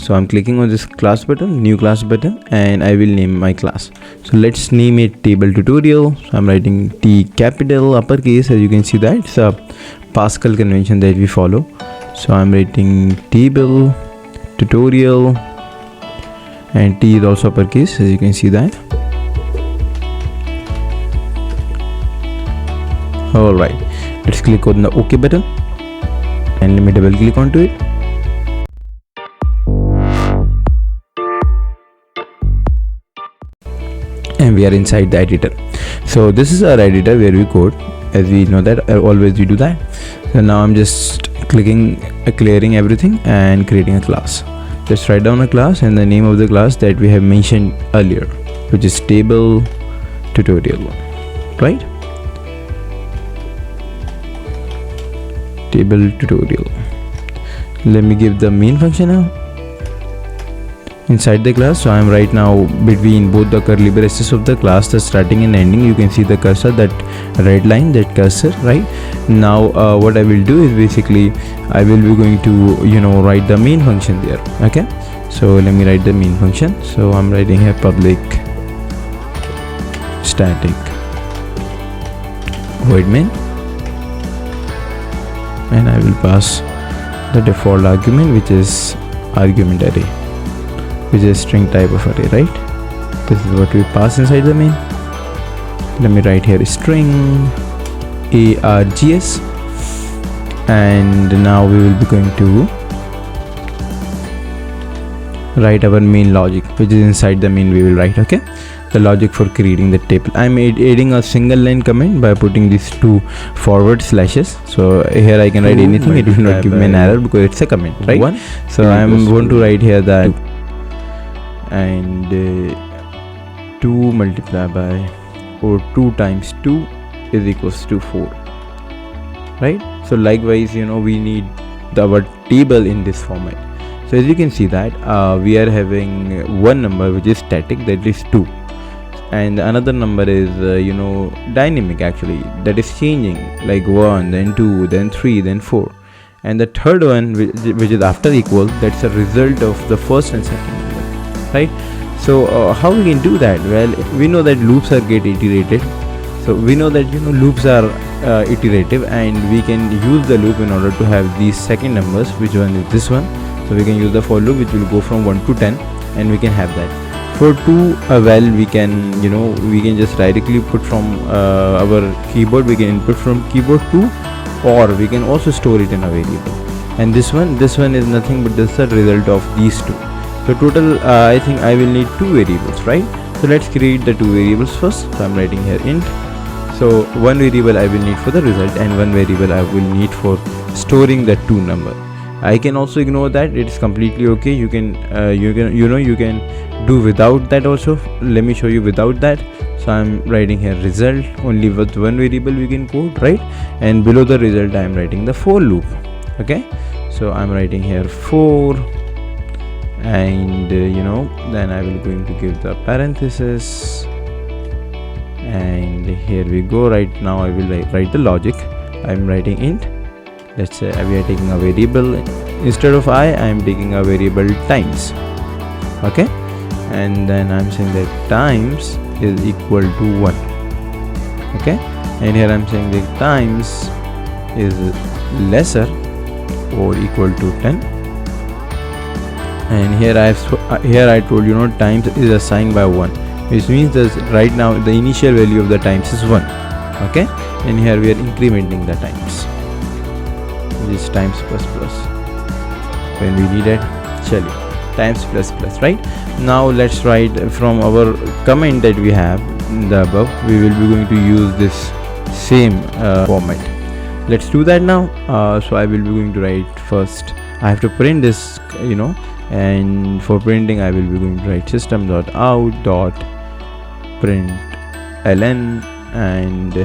So I'm clicking on this class button, new class button, and I will name my class. So let's name it table tutorial. So I'm writing T capital uppercase. As you can see that it's a Pascal convention that we follow. So I'm writing table tutorial, and T is also uppercase, as you can see that. Alright, let's click on the OK button and let me double click onto it. And we are inside the editor. So this is our editor where we code, as we know that always we do that. So now I'm just clearing everything and creating a class. Just write down a class and the name of the class that we have mentioned earlier, which is table tutorial, right? Table tutorial. Let me give the main function now inside the class. So I am right now between both the curly braces of the class, the starting and ending. You can see the cursor, that red line, that cursor, right? Now what I will do is basically I will be going to write the main function there. Okay, so let me write the main function. So I'm writing here public static void main, and I will pass the default argument, which is argument array, which is string type of array, right? This is what we pass inside the main. Let me write here string args, and now we will be going to write our main logic, which is inside the main we will write. Okay, the logic for creating the table. I'm adding a single line comment by putting these two forward slashes. So here I can write anything, it will not give me an error because it's a comment, right? So I'm going to write here that 2 and 2 multiplied by, or 2 times 2 is equals to 4, right? So likewise, we need our table in this format. So as you can see that we are having one number which is static, that is 2, and another number is dynamic actually, that is changing, like 1, then 2, then 3, then 4, and the third one which is after equal, that's a result of the first and second number, right? So how we can do that? Well, we know that loops are get iterated. So we know that loops are iterative, and we can use the loop in order to have these second numbers, which one is this one. So we can use the for loop, which will go from 1 to 10, and we can have that. For 2, well, we can we can just directly put from our keyboard, we can input from keyboard 2, or we can also store it in a variable. And this one is nothing but just the result of these two. So total I think I will need 2 variables, right? So let's create the 2 variables first. So I'm writing here int. So one variable I will need for the result, and one variable I will need for storing the 2 number. I can also ignore that, it's completely okay. You can do without that also. Let me show you without that. So I'm writing here result, only with one variable we can code, right? And below the result I am writing the for loop. Okay, so I'm writing here for, and then I will going to give the parenthesis, and here we go. Right now I will write the logic. I'm writing int. Let's say we are taking a variable, instead of I am taking a variable times. Okay, and then I'm saying that times is equal to 1. Okay, and here I'm saying that times is lesser or equal to 10, and here I told times is assigned by 1, which means that right now the initial value of the times is 1. Okay, and here we are incrementing the times, which is times plus plus when we need it, times plus plus, right? Now let's write from our comment that we have in the above. We will be going to use this same format. Let's do that now. So I will be going to write first, I have to print this, and for printing I will be going to write system.out.println, and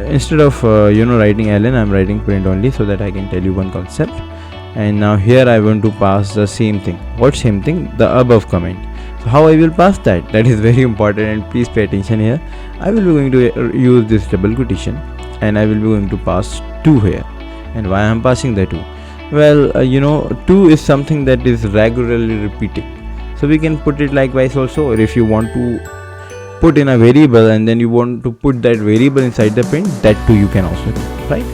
instead of writing ln, I'm writing print only, so that I can tell you one concept. And now here I want to pass the same thing. What same thing? The above comment. So how I will pass that? That is very important, and please pay attention here. I will be going to use this double quotation, and I will be going to pass 2 here. And why I am passing the 2? Well, 2 is something that is regularly repeating, so we can put it likewise also. Or if you want to put in a variable and then you want to put that variable inside the print, that too you can also do, right?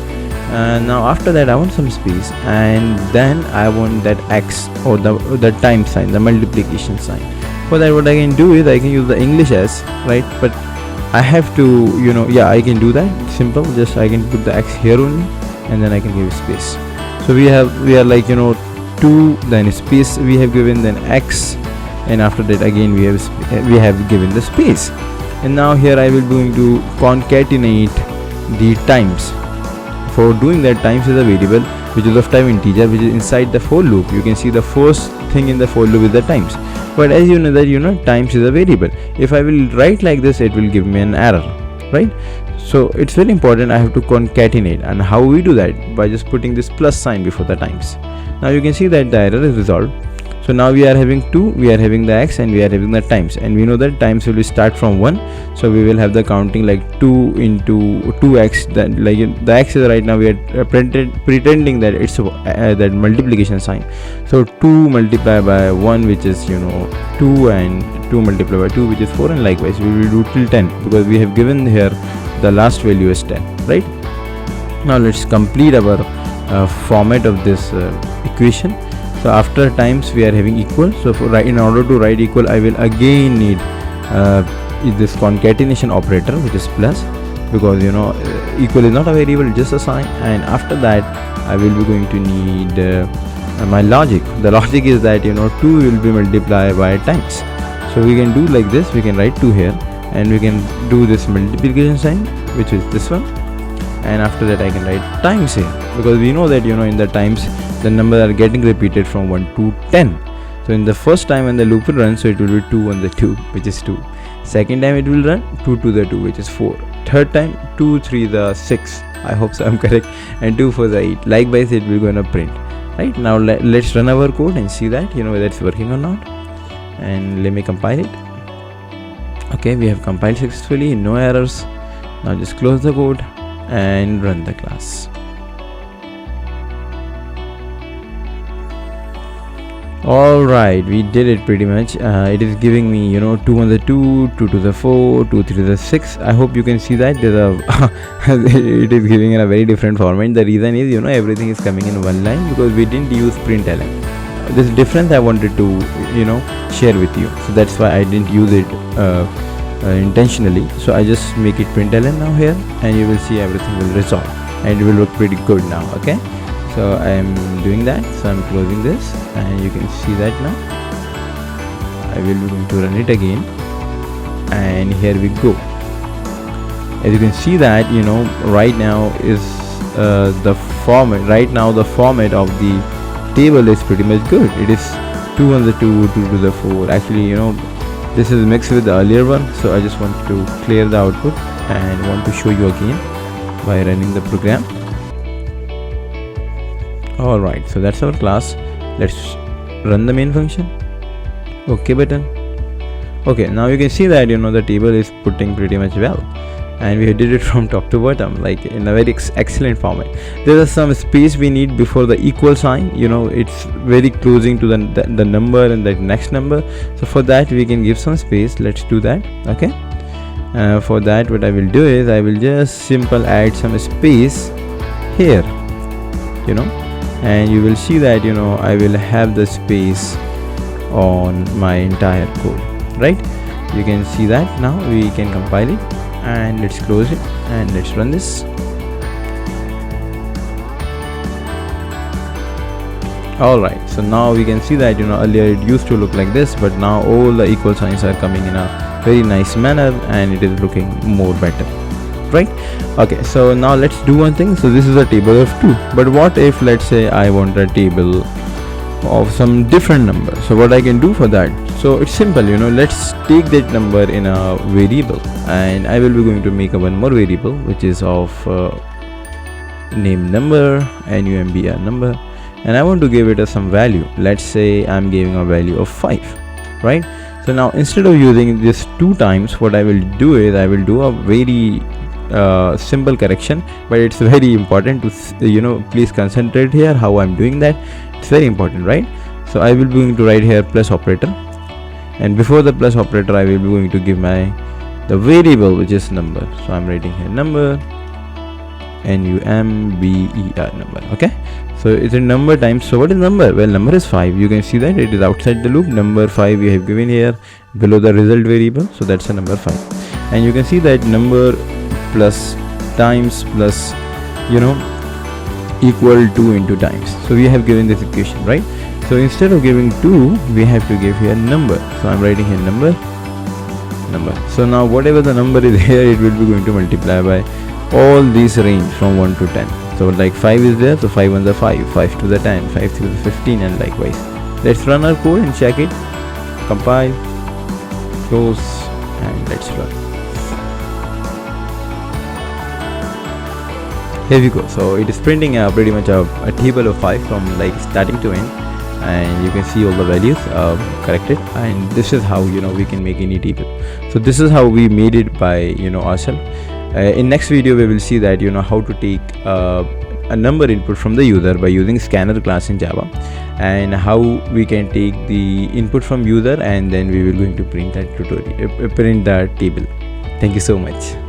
Now after that I want some space, and then I want that x, or the time sign, the multiplication sign. For that, what I can do is I can use the English s, right? But I have to, I can do that simple. Just I can put the x here only, and then I can give space. So we are like 2, then space we have given, then x, and after that again we have given the space. And now here I will be going to concatenate the times. For doing that, times is a variable which is of type integer, which is inside the for loop. You can see the first thing in the for loop is the times, but as you know that times is a variable. If I will write like this, it will give me an error, right? So it's very important. I have to concatenate, and how we do that? By just putting this plus sign before the times. Now you can see that the error is resolved. So now we are having 2, we are having the x, and we are having the times, and we know that times will start from 1, so we will have the counting like 2 into 2x. That like the x is right now we are pretending that it's that multiplication sign. So 2 multiplied by 1, which is 2, and 2 multiplied by 2, which is 4, and likewise we will do till 10, because we have given here the last value is 10, right? Now let's complete our format of this equation. So after times we are having equal. So in order to write equal, I will again need this concatenation operator, which is plus, because equal is not a variable, just a sign. And after that I will be going to need my logic. The logic is that 2 will be multiplied by times. So we can do like this. We can write 2 here, and we can do this multiplication sign, which is this one, and after that I can write times here, because we know that in the times the numbers are getting repeated from 1 to 10. So in the first time when the loop will run, so it will be 2 on the 2, which is 2. Second time it will run 2 to the 2, which is 4. Third time 2 3 the 6, I hope so I'm correct, and 2 4 the 8. Likewise it will gonna print. Right now let's run our code and see that whether it's working or not, and let me compile it. Okay, we have compiled successfully, no errors. Now just close the code and run the class. Alright, we did it pretty much. It is giving me 2 on the 2, 2 to the 4, 2 3 to the 6. I hope you can see that there's a it is giving in a very different format. The reason is everything is coming in one line, because we didn't use println. This difference I wanted to share with you, so that's why I didn't use it intentionally. So I just make it println now here, and you will see everything will resolve, and it will look pretty good now. Okay, so I am doing that. So I'm closing this, and you can see that now. I will be going to run it again, and here we go. As you can see that right now is the format. Right now the format of the table is pretty much good. It is 2 on the 2, 2 to the 4. Actually this is mixed with the earlier one, so I just want to clear the output and want to show you again by running the program. Alright, so that's our class. Let's run the main function. OK button. Okay, now you can see that the table is putting pretty much well, and we did it from top to bottom, like in a very excellent format. There is some space we need before the equal sign. It's very closing to the number and the next number, so for that we can give some space. Let's do that. Okay, for that what I will do is I will just simple add some space here, and you will see that I will have the space on my entire code, right? You can see that. Now we can compile it, and let's close it, and let's run this. Alright, so now we can see that earlier it used to look like this, but now all the equal signs are coming in a very nice manner, and it is looking more better, right? Okay, so now let's do one thing. So this is a table of 2, but what if, let's say, I want a table of some different number? So what I can do for that? So it's simple, let's take that number in a variable, and I will be going to make one more variable, which is of name number, numbr number, and I want to give it some value. Let's say I'm giving a value of 5, right? So now instead of using this 2 times, what I will do is I will do a very simple correction, but it's very important to please concentrate here how I'm doing that. It's very important, right? So I will be going to write here plus operator, and before the plus operator I will be going to give the variable which is number. So I'm writing here number, number, number. Okay, so it's a number times. So what is number? Well, number is 5. You can see that it is outside the loop. Number 5 we have given here below the result variable, so that's a number 5. And you can see that number plus times plus equal 2 into times. So we have given this equation, right? So instead of giving 2, we have to give here number. So I'm writing here number. So now whatever the number is here, it will be going to multiply by all these range from 1 to 10. So like 5 is there, so 5 ones are 5, 5 to the 10, 5 to the 15, and likewise. Let's run our code and check it. Compile, close, and let's run. Here we go. So it is printing pretty much a table of 5 from like starting to end, and you can see all the values corrected. And this is how we can make any table. So this is how we made it by ourselves. In next video we will see that how to take a number input from the user by using scanner class in Java, and how we can take the input from user, and then we will going to print that table. Thank you so much.